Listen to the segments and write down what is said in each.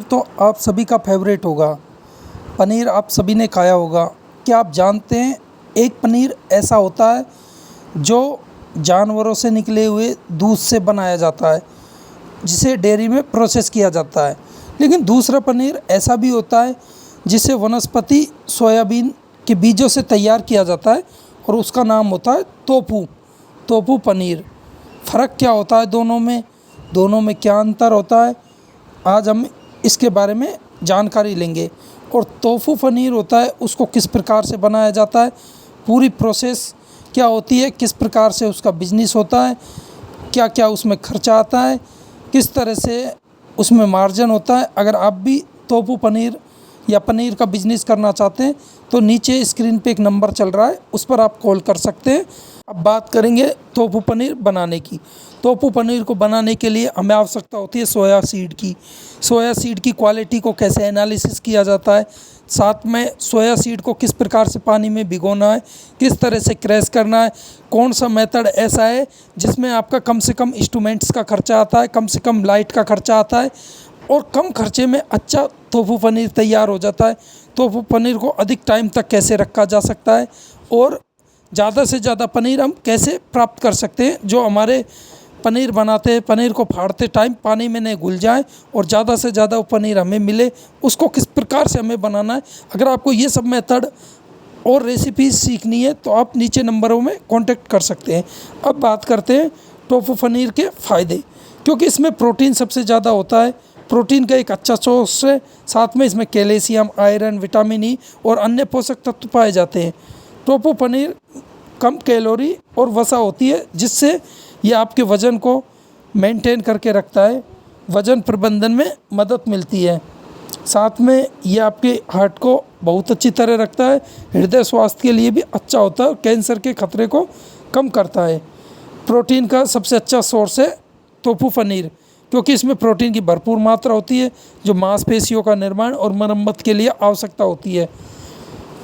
तो आप सभी का फेवरेट होगा। पनीर आप सभी ने खाया होगा। क्या आप जानते हैं एक पनीर ऐसा होता है जो जानवरों से निकले हुए दूध से बनाया जाता है, जिसे डेयरी में प्रोसेस किया जाता है। लेकिन दूसरा पनीर ऐसा भी होता है जिसे वनस्पति सोयाबीन के बीजों से तैयार किया जाता है और उसका नाम होता है टोफू। टोफू पनीर। फ़र्क क्या होता है दोनों में क्या अंतर होता है, आज हम इसके बारे में जानकारी लेंगे। और टोफू पनीर होता है उसको किस प्रकार से बनाया जाता है, पूरी प्रोसेस क्या होती है, किस प्रकार से उसका बिजनेस होता है, क्या क्या उसमें खर्चा आता है, किस तरह से उसमें मार्जिन होता है। अगर आप भी टोफू पनीर या पनीर का बिजनेस करना चाहते हैं तो नीचे स्क्रीन पे एक नंबर चल रहा है, उस पर आप कॉल कर सकते हैं। अब बात करेंगे टोफू पनीर बनाने की। टोफू पनीर को बनाने के लिए हमें आवश्यकता होती है सोया सीड की। सोया सीड की क्वालिटी को कैसे एनालिसिस किया जाता है, साथ में सोया सीड को किस प्रकार से पानी में भिगोना है, किस तरह से क्रैश करना है, कौन सा मेथड ऐसा है जिसमें आपका कम से कम इंस्ट्रूमेंट्स का खर्चा आता है, कम से कम लाइट का खर्चा आता है और कम खर्चे में अच्छा टोफू पनीर तैयार हो जाता है। टोफू पनीर को अधिक टाइम तक कैसे रखा जा सकता है और ज़्यादा से ज़्यादा पनीर हम कैसे प्राप्त कर सकते हैं, जो हमारे पनीर बनाते हैं पनीर को फाड़ते टाइम पानी में नहीं घुल जाए और ज़्यादा से ज़्यादा वो पनीर हमें मिले, उसको किस प्रकार से हमें बनाना है। अगर आपको ये सब मेथड और रेसिपी सीखनी है तो आप नीचे नंबरों में कांटेक्ट कर सकते हैं। अब बात करते हैं टोफू पनीर के फ़ायदे, क्योंकि इसमें प्रोटीन सबसे ज़्यादा होता है। प्रोटीन का एक अच्छा सोर्स है, साथ में इसमें कैल्शियम, आयरन, विटामिन ई और अन्य पोषक तत्व पाए जाते हैं। टोफू पनीर कम कैलोरी और वसा होती है, जिससे ये आपके वज़न को मेंटेन करके रखता है, वज़न प्रबंधन में मदद मिलती है। साथ में ये आपके हार्ट को बहुत अच्छी तरह रखता है, हृदय स्वास्थ्य के लिए भी अच्छा होता है और कैंसर के खतरे को कम करता है। प्रोटीन का सबसे अच्छा सोर्स है टोफू पनीर, क्योंकि इसमें प्रोटीन की भरपूर मात्रा होती है जो मांसपेशियों का निर्माण और मरम्मत के लिए आवश्यकता होती है।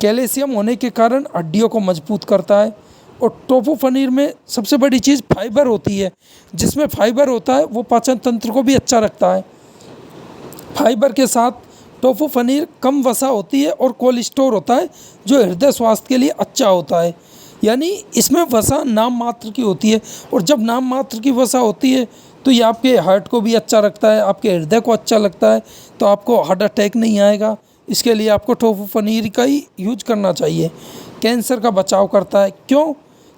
कैल्शियम होने के कारण हड्डियों को मजबूत करता है और टोफू पनीर में सबसे बड़ी चीज़ फाइबर होती है। जिसमें फाइबर होता है वो पाचन तंत्र को भी अच्छा रखता है। फाइबर के साथ टोफू पनीर कम वसा होती है और कोलेस्ट्रॉल होता है जो हृदय स्वास्थ्य के लिए अच्छा होता है। यानी इसमें वसा नाम मात्र की होती है और जब नाम मात्र की वसा होती है तो ये आपके हार्ट को भी अच्छा रखता है, आपके हृदय को अच्छा लगता है, तो आपको हार्ट अटैक नहीं आएगा। इसके लिए आपको टोफू पनीर का ही यूज करना चाहिए। कैंसर का बचाव करता है। क्यों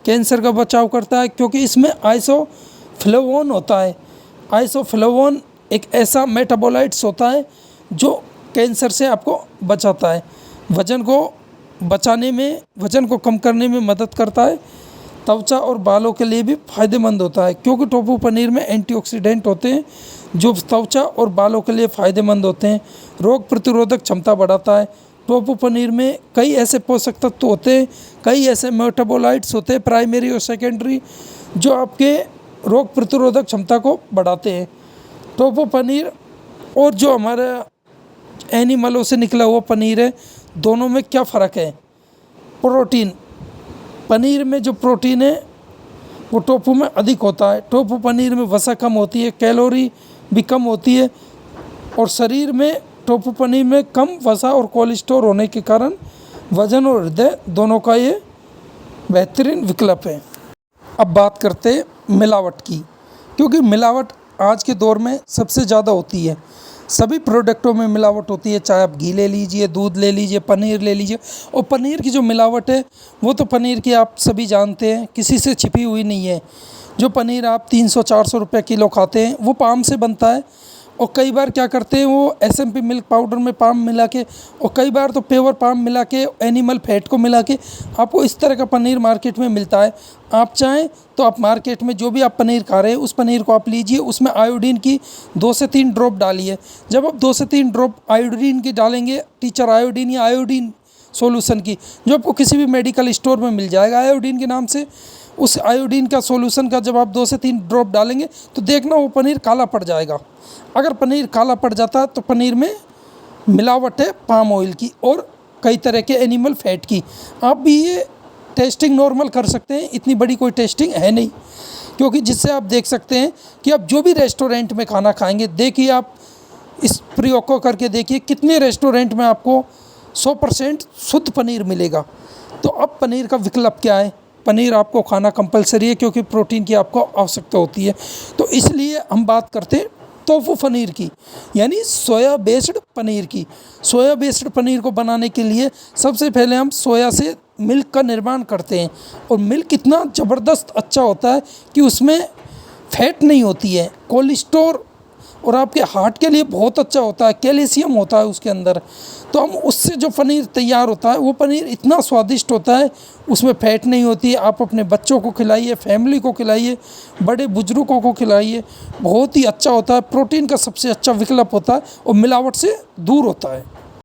कैंसर का बचाव करता है? क्योंकि इसमें आइसोफ्लेवोन होता है। आइसोफ्लेवोन एक ऐसा मेटाबोलाइट्स होता है जो कैंसर से आपको बचाता है, वज़न को कम करने में मदद करता है। त्वचा और बालों के लिए भी फ़ायदेमंद होता है, क्योंकि टोफू पनीर में एंटीऑक्सीडेंट होते हैं जो त्वचा और बालों के लिए फ़ायदेमंद होते हैं। रोग प्रतिरोधक क्षमता बढ़ाता है। टोफू पनीर में कई ऐसे पोषक तत्व होते हैं, कई ऐसे मेटाबोलाइट्स होते हैं प्राइमरी और सेकेंडरी, जो आपके रोग प्रतिरोधक क्षमता को बढ़ाते हैं। टोफू पनीर और जो हमारा एनिमलों से निकला हुआ पनीर है, दोनों में क्या फ़र्क है? प्रोटीन। पनीर में जो प्रोटीन है वो टोफू में अधिक होता है। टोफू पनीर में वसा कम होती है, कैलोरी भी कम होती है और शरीर में टोफू पनीर में कम वसा और कोलेस्ट्रॉल होने के कारण वज़न और हृदय दोनों का ये बेहतरीन विकल्प है। अब बात करते हैं मिलावट की, क्योंकि मिलावट आज के दौर में सबसे ज़्यादा होती है। सभी प्रोडक्टों में मिलावट होती है, चाहे आप घी ले लीजिए, दूध ले लीजिए, पनीर ले लीजिए। और पनीर की जो मिलावट है वो तो पनीर की आप सभी जानते हैं, किसी से छिपी हुई नहीं है। जो पनीर आप 300-400 रुपये किलो खाते हैं वो पाम से बनता है और कई बार क्या करते हैं वो SMP मिल्क पाउडर में पाम मिला के, और कई बार तो प्योर पाम मिला के, एनिमल फैट को मिला के आपको इस तरह का पनीर मार्केट में मिलता है। आप चाहें तो आप मार्केट में जो भी आप पनीर खा रहे हैं उस पनीर को आप लीजिए, उसमें आयोडीन की 2 से 3 ड्रॉप डालिए। जब आप 2 से 3 ड्रॉप आयोडीन की डालेंगे, टीचर आयोडीन या आयोडीन सॉल्यूशन की, जो आपको किसी भी मेडिकल स्टोर में मिल जाएगा आयोडीन के नाम से, उस आयोडीन का सॉल्यूशन का जब आप 2 से 3 ड्रॉप डालेंगे तो देखना वो पनीर काला पड़ जाएगा। अगर पनीर काला पड़ जाता है तो पनीर में मिलावट है पाम ऑयल की और कई तरह के एनिमल फैट की। आप भी ये टेस्टिंग नॉर्मल कर सकते हैं, इतनी बड़ी कोई टेस्टिंग है नहीं, क्योंकि जिससे आप देख सकते हैं कि आप जो भी रेस्टोरेंट में खाना खाएंगे, देखिए आप इस प्रयोग को करके देखिए, कितने रेस्टोरेंट में आपको 100% शुद्ध पनीर मिलेगा। तो अब पनीर का विकल्प क्या है? पनीर आपको खाना कंपलसरी है, क्योंकि प्रोटीन की आपको आवश्यकता होती है। तो इसलिए हम बात करते हैं टोफू पनीर की, यानी सोया बेस्ड पनीर की। सोया बेस्ड पनीर को बनाने के लिए सबसे पहले हम सोया से मिल्क का निर्माण करते हैं, और मिल्क इतना ज़बरदस्त अच्छा होता है कि उसमें फैट नहीं होती है, कोलेस्ट्रॉल, और आपके हार्ट के लिए बहुत अच्छा होता है, कैल्शियम होता है उसके अंदर। तो हम उससे जो पनीर तैयार होता है, वो पनीर इतना स्वादिष्ट होता है, उसमें फैट नहीं होती है। आप अपने बच्चों को खिलाइए, फैमिली को खिलाइए, बड़े बुजुर्गों को खिलाइए, बहुत ही अच्छा होता है। प्रोटीन का सबसे अच्छा विकल्प होता है और मिलावट से दूर होता है।